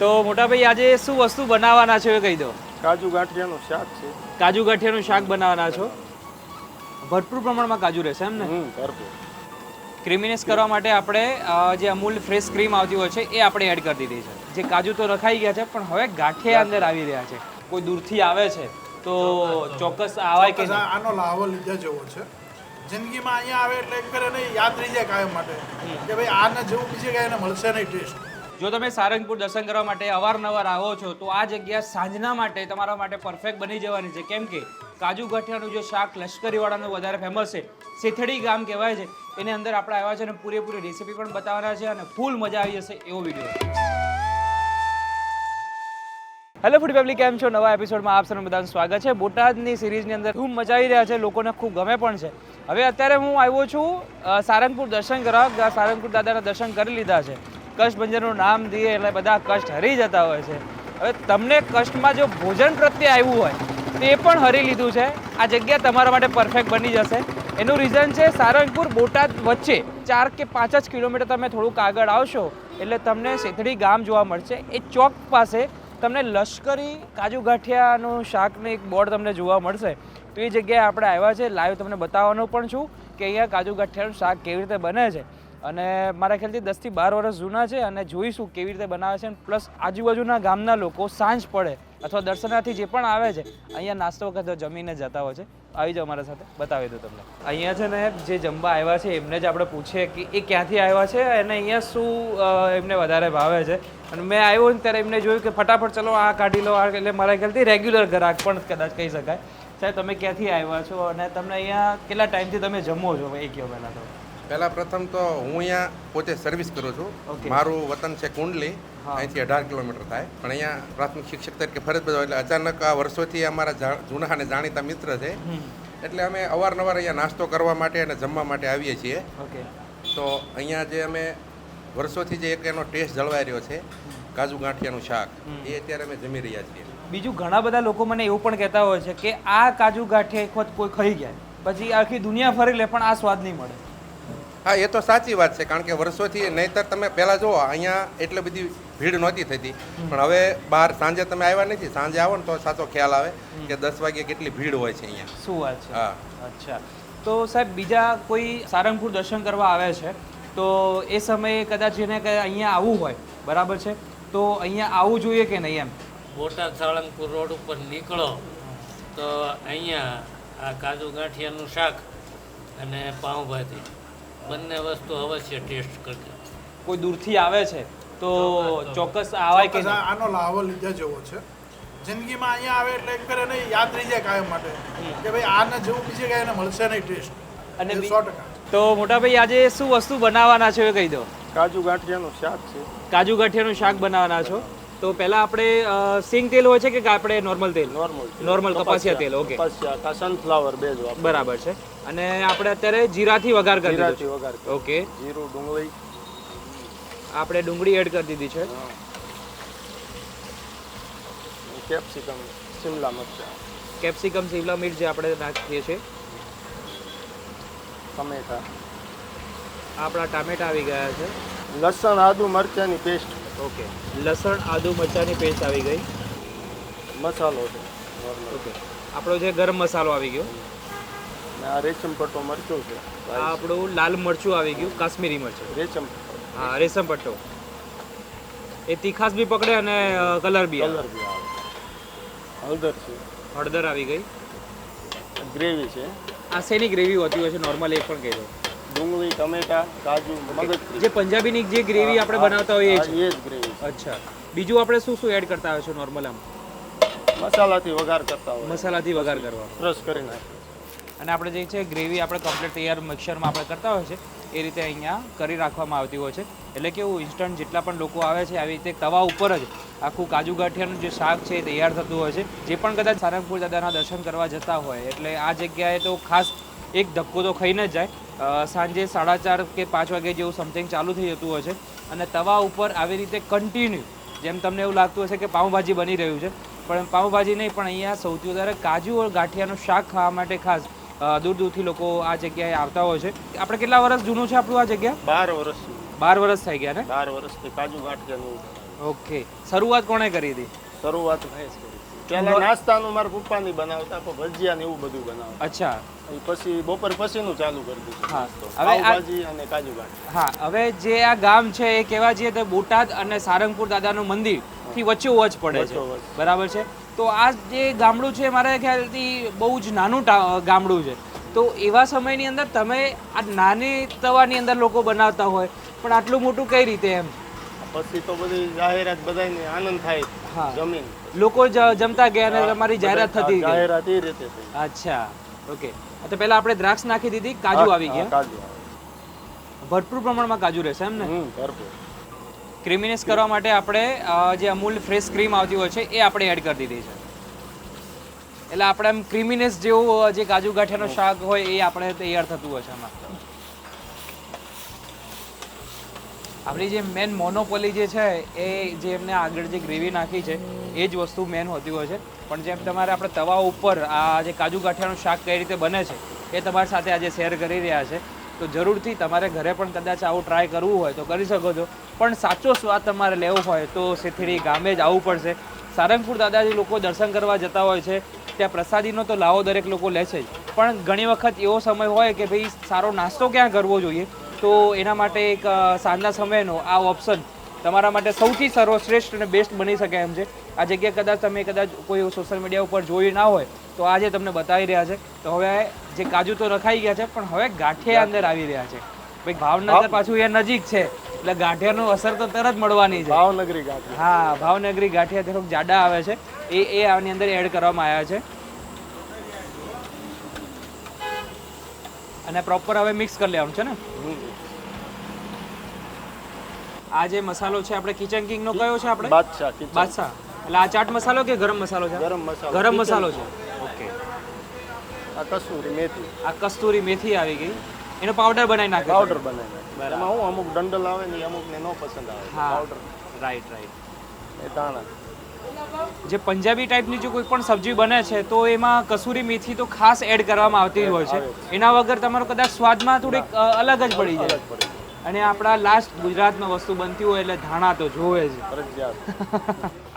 તો મોટા ભાઈ આજે શું વસ્તુ બનાવવાના છે એ કહી દો. કાજુ ગાંઠિયાનું શાક છે. કાજુ ગાંઠિયાનું શાક બનાવવાના છો. ભરપૂર પ્રમાણમાં કાજુ રહેશે એમ ને? ભરપૂર. ક્રીમીનેસ કરવા માટે આપણે જે અમૂલ ફ્રેશ ક્રીમ આવતી હોય છે એ આપણે એડ કરી દીધી છે. જે કાજુ તો રખાઈ ગયા છે પણ હવે ગાંઠિયા અંદર આવી રહ્યા છે. કોઈ દૂરથી આવે છે તો ચોક્કસ આવાય કે આનો લાવો લીધા જેવો છે. જિંદગીમાં અહીંયા આવે એટલે એક કરે નહીં યાદ રહી જાય કાયમ માટે કે ભાઈ આને જેવું બીજે કાંઈ મળશે નહીં ટેસ્ટ. જો તમે સારંગપુર દર્શન કરવા માટે અવારનવાર આવો છો તો આ જગ્યા સાંજના માટે તમારા માટે પરફેક્ટ બની જવાની છે. કેમ કે કાજુ ગાંઠિયાનું જે શાક લશ્કરીવાળાનું વધારે ફેમસ છે, સેથડી ગામ કહેવાય છે, એની અંદર આપણે આવ્યા છે અને પૂરેપૂરી રેસીપી પણ બતાવવાના છે અને ફૂલ મજા આવી જશે એવો વિડીયો. હેલો ફૂડ પબ્લિક, કેમ છો? નવા એપિસોડમાં આપ સૌનું બધાનું સ્વાગત છે. બોટાદની સિરીઝની અંદર ધૂમ મચાવી રહ્યા છે, લોકોને ખૂબ ગમે પણ છે. હવે અત્યારે હું આવ્યો છું સારંગપુર દર્શન કરવા. સારંગપુર દાદાના દર્શન કરી લીધા છે. કષ્ટભંજનનું નામ દઈએ એટલે બધા કષ્ટ હરી જતા હોય છે. હવે તમને કષ્ટમાં જો ભોજન પ્રત્યે આવ્યું હોય તે પણ હરી લીધું છે. આ જગ્યા તમારા માટે પરફેક્ટ બની જશે. એનું રીઝન છે સારંગપુર બોટાદ વચ્ચે 4 કે 5 જ કિલોમીટર તમે થોડુંક આગળ આવશો એટલે તમને સેથડી ગામ જોવા મળશે. એ ચોક પાસે તમને લશ્કરી કાજુ ગાંઠિયાનું શાકનું એક બોર્ડ તમને જોવા મળશે. તો એ જગ્યાએ આપણે આવ્યા છે. લાઈવ તમને બતાવવાનું પણ છું કે અહીંયા કાજુ ગાંઠિયાનું શાક કેવી રીતે બને છે. અને મારા ખ્યાલથી 10 થી 12 વર્ષ જૂના છે અને જોઈશું કેવી રીતે બનાવે છે. પ્લસ આજુબાજુના ગામના લોકો સાંજ પડે અથવા દર્શનાર્થી જે પણ આવે છે અહીંયા નાસ્તો વખત જમીને જતા હોય છે. આવી જાઓ મારા સાથે, બતાવી દો તમને. અહીંયા છે ને જે જમવા આવ્યા છે એમને જ આપણે પૂછીએ કે એ ક્યાંથી આવ્યા છે અને અહીંયા શું એમને વધારે ભાવે છે. અને મેં આવ્યો ને ત્યારે એમને જોયું કે ફટાફટ ચલો આ કાઢી લો. એટલે મારા ખ્યાલથી રેગ્યુલર ગ્રાહક પણ કદાચ કહી શકાય. સાહેબ, તમે ક્યાંથી આવ્યા છો અને તમને અહીંયા કેટલા ટાઈમથી તમે જમો છો એ કહો પહેલાં તો. પહેલા પ્રથમ તો હું અહીંયા પોતે સર્વિસ કરું છું. મારું વતન છે કુંડલી, અહીંથી 18 કિલોમીટર થાય. પણ અહીંયા પ્રાથમિક શિક્ષક તરીકે ફરજ બજાવું એટલે અચાનક આ વર્ષોથી અમારા જૂના અને જાણીતા મિત્ર છે એટલે અમે અવારનવાર અહીંયા નાસ્તો કરવા માટે અને જમવા માટે આવીએ છીએ. તો અહીંયા જે અમે વર્ષોથી જે એક એનો ટેસ્ટ જળવાઈ રહ્યો છે કાજુ ગાંઠિયાનું શાક, એ અત્યારે અમે જમી રહ્યા છીએ. બીજું ઘણા બધા લોકો મને એવું પણ કહેતા હોય છે કે આ કાજુ ગાંઠિયા એક વખત કોઈ ખાઈ ગયા પછી આખી દુનિયા ફરી લે પણ આ સ્વાદ નહીં મળે. હા, એ તો સાચી વાત છે. કારણ કે વર્ષોથી નહીંતર તમે પહેલાં જુઓ અહીંયા એટલી બધી ભીડ નહોતી થતી. પણ હવે બહાર સાંજે તમે આવ્યા નથી, સાંજે આવો ને તો સાચો ખ્યાલ આવે કે 10 વાગે કેટલી ભીડ હોય છે અહીંયા. શું વાત છે? હા, અચ્છા. તો સાહેબ, બીજા કોઈ સારંગપુર દર્શન કરવા આવે છે તો એ સમયે કદાચ એને અહીંયા આવવું હોય, બરાબર છે, તો અહીંયા આવવું જોઈએ કે નહીં એમ? બોટાદ સાળંગપુર રોડ ઉપર નીકળો તો અહીંયા આ કાજુ ગાંઠિયાનું શાક અને પાઉંભાજી બંને વસ્તુ અવશ્ય ટેસ્ટ કરજો. કોઈ દૂરથી આવે છે તો ચોક્કસ આવાય કે આનો લાવો લીધા જેવો છે. જિંદગીમાં અહીંયા આવે એટલે એક કરે નહીં યાદ રહી જાય કાયમ માટે કે ભાઈ આને જેવું બીજે કાંઈ મળશે નહીં ટેસ્ટ. અને 100%. તો મોટા ભાઈ આજે શું વસ્તુ બનાવવાના છે એ કહી દો. કાજુ ગાંઠિયાનું શાક છે. કાજુ ગાંઠિયાનું શાક બનાવવાના છો. તો પહેલા આપણે સિંગ તેલ હોય છે કે આપણે નોર્મલ તેલ? નોર્મલ કપાસિયા તેલ. ઓકે, કપાસિયા સનફ્લાવર બે જો બરાબર છે. અને આપણે અત્યારે જીરાથી વઘાર કરી દીધો. જીરાથી વઘાર. ઓકે, જીરું, ડુંગળી, આપણે ડુંગળી એડ કરી દીધી છે. કેપ્સિકમ, શિમલા મરચાં, કેપ્સિકમ, શિમલા મિર્ચ જે આપણે નાખીએ છીએ. ટમેટા, આપણા ટામેટા આવી ગયા છે. લસણ, આદુ, મરચાંની પેસ્ટ. ઓકે, લસણ, આદુ, મરચાંની પેસ્ટ આવી ગઈ. મસાલો છે. ઓકે, આપણો જે ગરમ મસાલો આવી ગયો. આ રેશમ પટ્ટો મરચું છે. આ આપણું લાલ મરચું આવી ગયું, કાશ્મીરી મરચું. રેશમ, હા, રેશમ પટ્ટો. એ તીખાસ બી પકડે અને કલર બી આવે. કલર બી આવે. હળદર છે. હળદર આવી ગઈ. ગ્રેવી છે. આ શેની ગ્રેવી હોતી હોય છે નોર્મલ, એ પણ કહી દો. ડુંગળી, ટમેટા, કાજુ, મગજ. જે પંજાબીની જે ગ્રેવી આપણે બનાવતા હોઈએ એ જ ગ્રેવી. અચ્છા. બીજું આપણે શું શું એડ કરતા હોય છે નોર્મલ? આમ મસાલાથી વઘાર કરતા હોય. મસાલાથી વઘાર કરવા, ક્રશ કરી નાખે. અને આપણે જે છે ગ્રેવી આપણે કમ્પ્લીટ તૈયાર મિક્સરમાં આપણે કરતા હોય છે એ રીતે અહીંયા કરી રાખવામાં આવતી હોય છે. એટલે કેવું ઇન્સ્ટન્ટ જેટલા પણ લોકો આવે છે આવી રીતે તવા ઉપર જ આખું કાજુ ગાંઠિયાનું જે શાક છે એ તૈયાર થતું હોય છે. જે પણ કદાચ સારંગપુર દાદાના દર્શન કરવા જતા હોય એટલે આ જગ્યાએ તો ખાસ એક ધક્કો તો ખાઈને જ જાય. સાંજે 4:30 કે 5 વાગે જેવું સમથિંગ ચાલુ થઈ જતું હોય છે અને તવા ઉપર આવી રીતે કન્ટિન્યુ, જેમ તમને એવું લાગતું હશે કે પાઉંભાજી બની રહ્યું છે, પણ પાઉંભાજી નહીં, પણ અહીંયા સૌથી વધારે કાજુ ગાંઠિયાનું શાક ખાવા માટે ખાસ દૂર દૂરથી લોકો આ જગ્યાએ આવતા હોય છે. આપણે કેટલા વર્ષ જૂનું છે આપણું આ જગ્યા? 12 વર્ષ. 12 વર્ષ થઈ ગયા ને? 12 વર્ષથી કાજુ ગાંઠિયાનું ઓકે, શરૂઆત કોણે કરી હતી? શરૂઆત પહેલા નાસ્તાનું મારા પપ્પાની બનાવતા, પણ ભજીયા ને એવું બધું બનાવતા. અચ્છા, પછી બપોર પછીનું ચાલુ કરી દીધું. હા. નાસ્તો. હવે આ- પાવભાજી અને કાજુ ગાંઠ. હા, હવે જે આ ગામ છે એ કહેવા જઈએ તો બોટાદ અને સારંગપુર દાદાનું મંદિર થી વચ્ચોવચ પડે છે, વચ્ચોવચ. બરાબર છે. તો આ જે ગામડું છે મારા ખ્યાલથી બહુ જ નાનું ગામડું છે. તો એવા સમયની અંદર તમે આ નાની તવાની અંદર લોકો બનાવતા હોય, પણ આટલું મોટું કઈ રીતે એમ? પછી તો બધી જાહેરાત બધાને આનંદ થાય. હા. જમીન લોકો જમતા ગયા અને તમારી જાહેરાત થતી ગઈ. જાહેરાત એ રીતે થઈ. અચ્છા, ઓકે. તો પહેલા આપણે દ્રાક્ષ નાખી દીધી, કાજુ આવી હા, ગયા, કાજુ. ભરપૂર પ્રમાણમાં કાજુ રહેશે એમ ને? ભરપૂર. ક્રીમીનેસ કરવા માટે આપણે જે અમૂલ ફ્રેશ ક્રીમ આવતી હોય છે એ આપણે એડ કરી દીધી છે. એટલે આપણે એમ ક્રીમીનેસ જેવું જે કાજુ ગાંઠિયાનું શાક હોય એ આપણે તૈયાર થતું હોય છે એમાં. આપણી જે મેન મોનોપોલી જે છે એ જે એમને આગળ જે ગ્રેવી નાખી છે એ જ વસ્તુ મેન હોતી હોય છે. પણ જેમ તમારે આપણે તવા ઉપર આ જે કાજુ ગાંઠિયાનું શાક કઈ રીતે બને છે એ તમારી સાથે આજે શેર કરી રહ્યા છે. તો જરૂરથી તમારે ઘરે પણ કદાચ આવું ટ્રાય કરવું હોય તો કરી શકો છો. પણ સાચો સ્વાદ તમારે લેવો હોય તો સેથીડી ગામે જ આવવું પડશે. સારંગપુર દાદાજી લોકો દર્શન કરવા જતા હોય છે, ત્યાં પ્રસાદીનો તો લાવો દરેક લોકો લે છે જ. પણ ઘણી વખત એવો સમય હોય કે ભાઈ સારો નાસ્તો ક્યાં કરવો જોઈએ, તો એના માટે એક સાંજના સમયનો આ ઓપ્શન તમારા માટે સૌથી સર્વશ્રેષ્ઠ અને બેસ્ટ બની શકે એમ છે. આ જગ્યા કદાચ તમે કોઈ સોશિયલ મીડિયા ઉપર જોઈ ના હોય તો આજે તમને બતાવી રહ્યા છે. તો હવે જે કાજુ તો રખાઈ ગયા છે, પણ હવે ગાંઠિયા અંદર આવી રહ્યા છે. ભાઈ ભાવનગર પાછું એ નજીક છે એટલે ગાંઠિયાનું અસર તો તરત મળવાની છે. ભાવનગરી ગાંઠિયા. હા, ભાવનગરી ગાંઠિયા થોડુંક જાડા આવે છે એ આની અંદર એડ કરવામાં આવ્યા છે. અને પ્રોપર હવે મિક્સ કરી લેવાનું છે ને. આ જે મસાલો છે આપણે કિચન કિંગ નો કયો છે આપણે? બાદશાહ કિચન. બાદશાહ. એટલે આ ચાટ મસાલો કે ગરમ મસાલો છે? ગરમ મસાલો. ગરમ મસાલો છે. ઓકે. આ કસૂરી મેથી આ કસ્તુરી મેથી આવી ગઈ, એનો પાવડર બનાવી નાખ્યો. પાવડર બનાવી. એમાં હું અમુક ડંડલ આવે ને અમુકને ન પસંદ આવે. હા, પાવડર રાઈટ રાઈટ. એ દાણા. જે પંજાબી ટાઈપની જો કોઈ પણ સબ્જી બને છે તો એમાં કસૂરી મેથી તો ખાસ એડ કરવામાં આવતી જ હોય છે. એના વગર તમારો કદાચ સ્વાદમાં થોડીક અલગ જ પડી જાય. અને આપણા લાસ્ટ ગુજરાતમાં વસ્તુ બનતી હોય એટલે ધાણા તો જોવે જ. ફરજિયાત.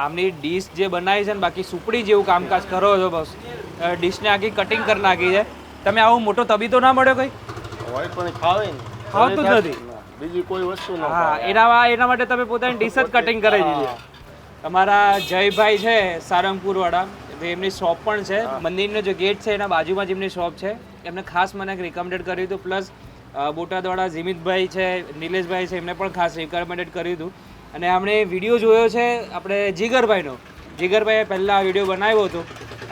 આમની ડીશ જે બનાવી છે ને બાકી સુપડી જેવું કામકાજ કરો છો બસ. ડીશને આખી કટિંગ કરી નાખી છે. તમે આવો મોટો તબીતો ના મળ્યો કઈ? હોય પણ ખાવે ને. ખાવતું જ નથી. ના, બીજી કોઈ વસ્તુ ન હા, ખાવે. એના માટે તમે પોતાની ડીશ જ કટિંગ કરી દીધી. તમારા જયભાઈ છે સારંગપુર વાળા, એમની શોપ પણ છે. મંદિરનો જે ગેટ છે એના બાજુમાં જ એમની શોપ છે. એમને ખાસ મને રિકમેન્ડેડ કર્યું હતું. પ્લસ બોટાદવાળા જીમિતભાઈ છે, નિલેશભાઈ છે, એમને પણ ખાસ રિકમેન્ડેડ કર્યું હતું. અને એમણે વિડીયો જોયો છે આપણે જીગરભાઈનો. જીગરભાઈએ પહેલાં આ વિડીયો બનાવ્યો હતો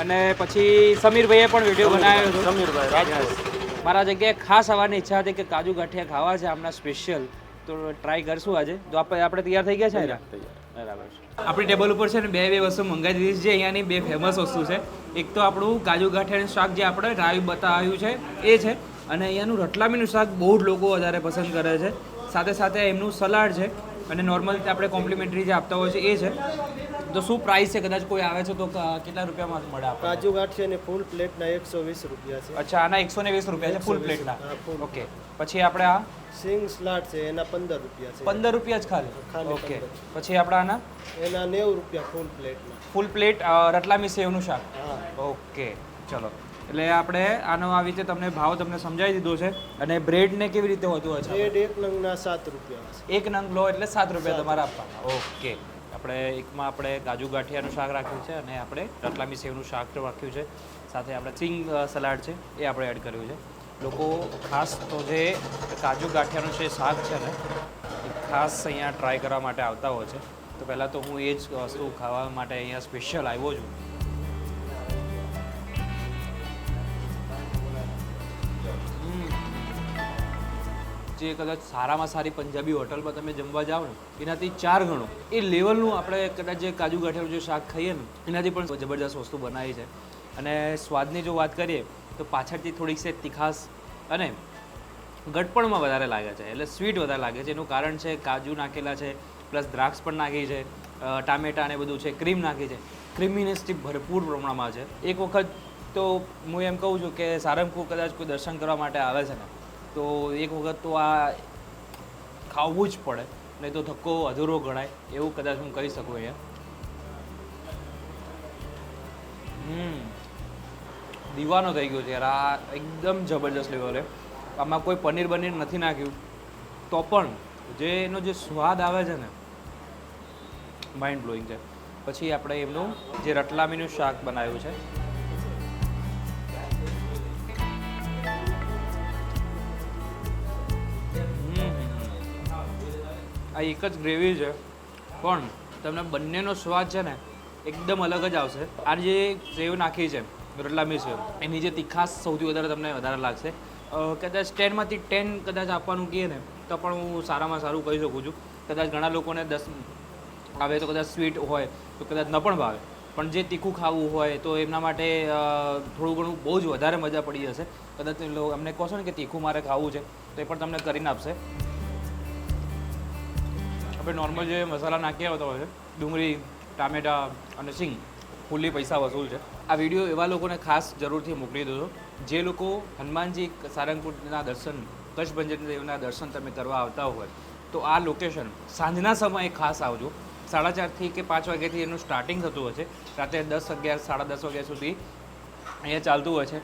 અને પછી સમીરભાઈએ પણ વિડીયો બનાવ્યો હતો. સમીરભાઈ રાજકોટ. મારા જગ્યાએ ખાસ આવવાની ઈચ્છા હતી કે કાજુ ગાંઠિયા ખાવા છે આમના સ્પેશિયલ, તો ટ્રાય કરશું આજે. તો આપણે તૈયાર થઈ ગયા છે ને? બરાબર છે. આપણી ટેબલ ઉપર છે ને બે વસ્તુ મંગાવી દીધી છે. અહીંયાની બે ફેમસ વસ્તુ છે. એક તો આપણું કાજુ ગાંઠિયાનું શાક જે આપણે રાયું બતાવ્યું છે એ છે, અને અહીંયાનું રટલામીનું શાક બહુ જ લોકો વધારે પસંદ કરે છે. સાથે સાથે એમનું સલાડ છે, અને નોર્મલ રીતે આપણે કોમ્પ્લિમેન્ટરી જે આપતા હોય છે એ છે. તો શું પ્રાઇસ છે? કદાચ કોઈ આવે છે તો કેટલા રૂપિયામાં મળે આપણે? કાજુ ગાંઠિયા ને ફૂલ પ્લેટના 120 રૂપિયા છે. અચ્છા, આના 120 રૂપિયા છે ફૂલ પ્લેટના. હા, full. ઓકે. પછી આપણે આ સિંગ સ્લાડ છે એના 15 રૂપિયા છે. 15 રૂપિયા જ ખાલી. ખાલી ઓકે. 15. પછી આપણે આના એના 90 રૂપિયા ફૂલ પ્લેટના. ફૂલ પ્લેટ રટલામી સેવનું શાક. હા. ઓકે, ચલો. એટલે આપણે આનો આવી રીતે તમને ભાવ તમને સમજાવી દીધો છે. અને બ્રેડ ને કેવી રીતે હોતું હોય છે? બ્રેડ એક નંગના 7 રૂપિયા છે. એક નંગ લો એટલે 7 રૂપિયા તમારે આપવાના. ઓકે. આપણે એકમાં આપણે કાજુ ગાંઠિયાનું શાક રાખ્યું છે અને આપણે રતલામી સેવનું શાક રાખ્યું છે. સાથે આપણે સિંગ સલાડ છે એ આપણે એડ કર્યું છે. લોકો ખાસ તો જે કાજુ ગાંઠિયાનું જે શાક છે ને એ ખાસ અહીંયા ટ્રાય કરવા માટે આવતા હોય છે. તો પહેલાં તો હું એ જ વસ્તુ ખાવા માટે અહીંયા સ્પેશિયલ આવ્યો છું. જે કદાચ સારામાં સારી પંજાબી હોટલમાં તમે જમવા જાઓ ને એનાથી 4 ગણું એ લેવલનું આપણે કદાચ જે કાજુ ગાંઠિયાનું જે શાક ખાઈએ ને એનાથી પણ જબરદસ્ત વસ્તુ બનાવી છે. અને સ્વાદની જો વાત કરીએ તો પાછળથી થોડીક સે તીખાસ અને ગટપણમાં વધારે લાગે છે, એટલે સ્વીટ વધારે લાગે છે. એનું કારણ છે કાજુ નાખેલા છે, પ્લસ દ્રાક્ષ પણ નાખી છે, ટામેટા ને બધું છે, ક્રીમ નાખી છે. ક્રીમીનેસથી ભરપૂર પ્રમાણમાં છે. એક વખત તો હું એમ કહું છું કે સારંગપુર કદાચ કોઈ દર્શન કરવા માટે આવે છે ને તો એક વખત તો આ ખાવું જ પડે. નહીં તો ધક્કો અધૂરો ગણાય એવું કદાચ હું કહી શકું અહીંયા. દીવાનો થઈ ગયો છે યાર, આ એકદમ જબરજસ્ત લેવલે. આમાં કોઈ પનીર બનીર નથી નાખ્યું તો પણ જે એનો જે સ્વાદ આવે છે ને માઇન્ડ બ્લોઈંગ છે. પછી આપણે એમનું જે રટલામીનું શાક બનાવ્યું છે, આ એક જ ગ્રેવી છે પણ તમને બંનેનો સ્વાદ છે ને એકદમ અલગ જ આવશે. આ જે સેવ નાખી છે રટલામી સેવ, એની જે તીખાશ સૌથી વધારે લાગશે. કદાચ 10માંથી 10 કદાચ આપવાનું કહે ને તો પણ હું સારામાં સારું કહી શકું છું. કદાચ ઘણા લોકોને 10 આવે તો કદાચ સ્વીટ હોય તો કદાચ ન પણ ભાવે, પણ જે તીખું ખાવું હોય તો એમના માટે થોડું ઘણું બહુ જ વધારે મજા પડી જશે. કદાચ એમને કહો છો ને કે તીખું મારે ખાવું છે તો એ પણ તમને કરીને આપશે. આપણે નોર્મલ જે મસાલા નાખ્યા હોતા હોય છે, ડુંગળી, ટામેટાં અને સિંગ, ફૂલ્લી પૈસા વસૂલ છે. આ વિડીયો એવા લોકોને ખાસ જરૂરથી મોકલી દો જે લોકો હનુમાનજી સારંગપુરના દર્શન, કચ્છ ભંજનદેવના દર્શન તમે કરવા આવતા હોય તો આ લોકેશન સાંજના સમયે ખાસ આવજો. 4:30 કે 5 વાગ્યાથી એનું સ્ટાર્ટિંગ થતું હોય છે, રાતે 10, 11, 10:30 વાગ્યા સુધી અહીંયા ચાલતું હોય છે.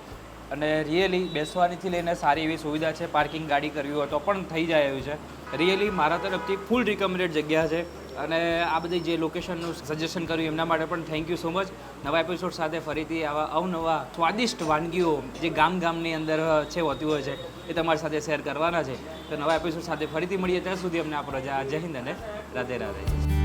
અને રિયલી બેસવાનીથી લઈને સારી એવી સુવિધા છે. પાર્કિંગ ગાડી કરવી હોય તો પણ થઈ જાય એવું છે. રિયલી મારા તરફથી ફૂલ રિકમેન્ડેડ જગ્યા છે. અને આ બધી જે લોકેશનનું સજેશન કર્યું એમના માટે પણ થેન્ક યુ સો મચ. નવા એપિસોડ સાથે ફરીથી આવા અવનવા સ્વાદિષ્ટ વાનગીઓ જે ગામની અંદર છે હોતી હોય છે એ તમારી સાથે શેર કરવાના છે. તો નવા એપિસોડ સાથે ફરીથી મળીએ, ત્યાં સુધી અમને આપણે રજા. જય હિન્દ અને રાધે રાધે.